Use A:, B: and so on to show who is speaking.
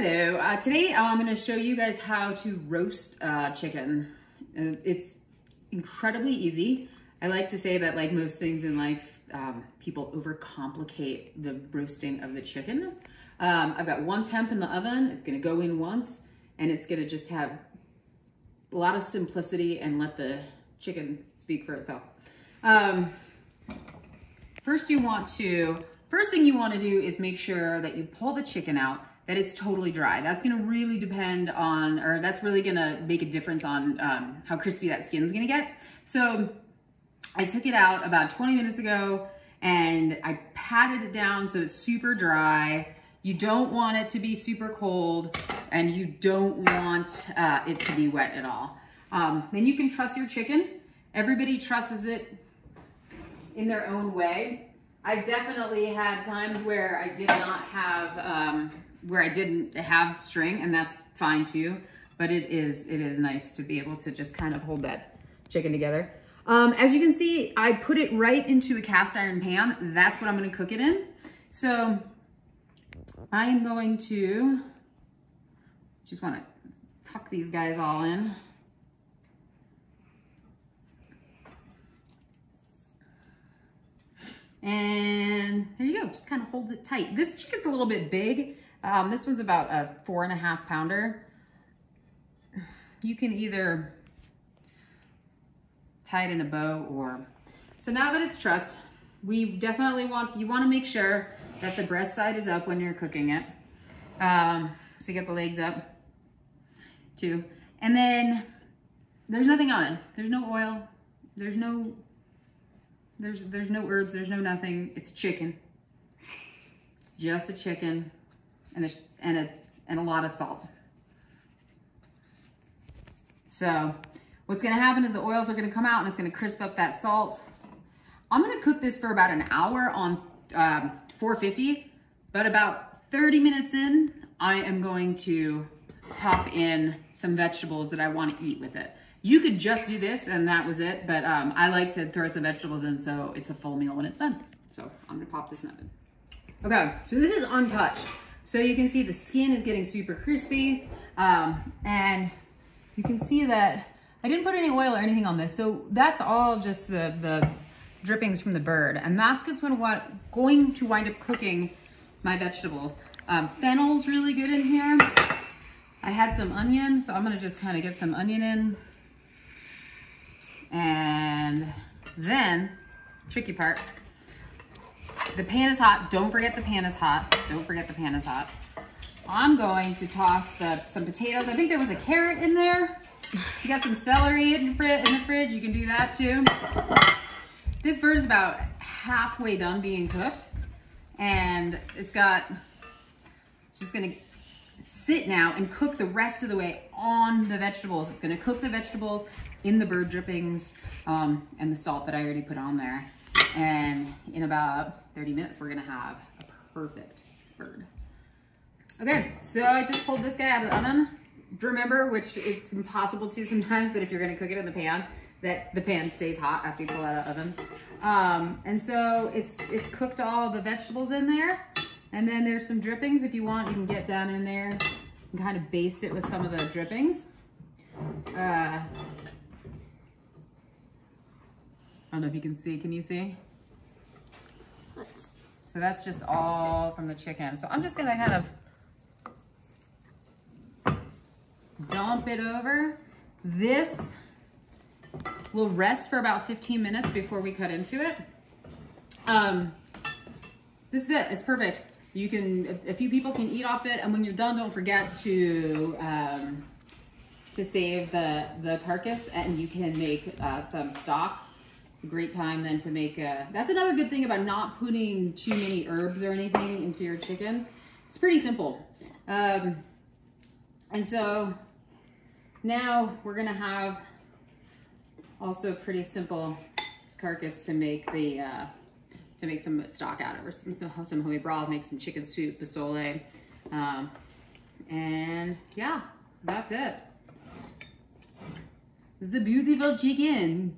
A: Hello, today I'm going to show you guys how to roast chicken. It's incredibly easy. I like to say that, like most things in life, people overcomplicate the roasting of the chicken. I've got 1 temp in the oven. It's going to go in once and it's going to just have a lot of simplicity and let the chicken speak for itself. First thing you want to do is make sure that you pull the chicken out, that it's totally dry. That's going to really depend on, or that's really going to make a difference on how crispy that skin's going to get. So I took it out about 20 minutes ago and I patted it down so it's super dry. You don't want it to be super cold and you don't want it to be wet at all. Then you can truss your chicken. Everybody trusses it in their own way. I definitely had times where I did not have, where I didn't have string, and that's fine too. But it is nice to be able to just kind of hold that chicken together. As you can see, I put it right into a cast iron pan. That's what I'm gonna cook it in. So I am going to just wanna tuck these guys all in. And there you go, just kind of holds it tight. This chicken's a little bit big. This one's about a 4.5 pounder. You can either tie it in a bow or, so now that it's trussed, we definitely you want to make sure that the breast side is up when you're cooking it. So you get the legs up too. And then there's nothing on it. There's no oil. There's no herbs, there's no nothing. It's chicken. It's just a chicken and a lot of salt. So what's gonna happen is the oils are gonna come out and it's gonna crisp up that salt. I'm gonna cook this for about an hour on 450, but about 30 minutes in, I am going to pop in some vegetables that I wanna eat with it. You could just do this and that was it, but I like to throw some vegetables in so it's a full meal when it's done. So I'm gonna pop this in the oven. Okay, so this is untouched. So you can see the skin is getting super crispy, and you can see that I didn't put any oil or anything on this. So that's all just the drippings from the bird, and that's going to wind up cooking my vegetables. Fennel's really good in here. I had some onion, so I'm gonna just kind of get some onion in. And then, tricky part, the pan is hot. Don't forget the pan is hot. Don't forget the pan is hot. I'm going to toss some potatoes. I think there was a carrot in there. You got some celery in the fridge. You can do that too. This bird is about halfway done being cooked. And it's just gonna sit now and cook the rest of the way on the vegetables. It's gonna cook the vegetables in the bird drippings and the salt that I already put on there. And in about 30 minutes, we're gonna have a perfect bird. Okay, so I just pulled this guy out of the oven. Remember, which it's impossible to sometimes, but if you're gonna cook it in the pan, that the pan stays hot after you pull it out of the oven. And so it's cooked all the vegetables in there. And then there's some drippings. If you want, you can get down in there and kind of baste it with some of the drippings. I don't know if you can see. Can you see? So that's just all from the chicken. So I'm just gonna kind of dump it over. This will rest for about 15 minutes before we cut into it. This is it. It's perfect. You can, a few people can eat off it, and when you're done, don't forget to save the carcass, and you can make some stock. It's a great time then to make that's another good thing about not putting too many herbs or anything into your chicken. It's pretty simple. And so now we're gonna have also a pretty simple carcass to make some stock out of, or some homemade broth, make some chicken soup, pozole, and yeah, that's it. This is a beautiful chicken.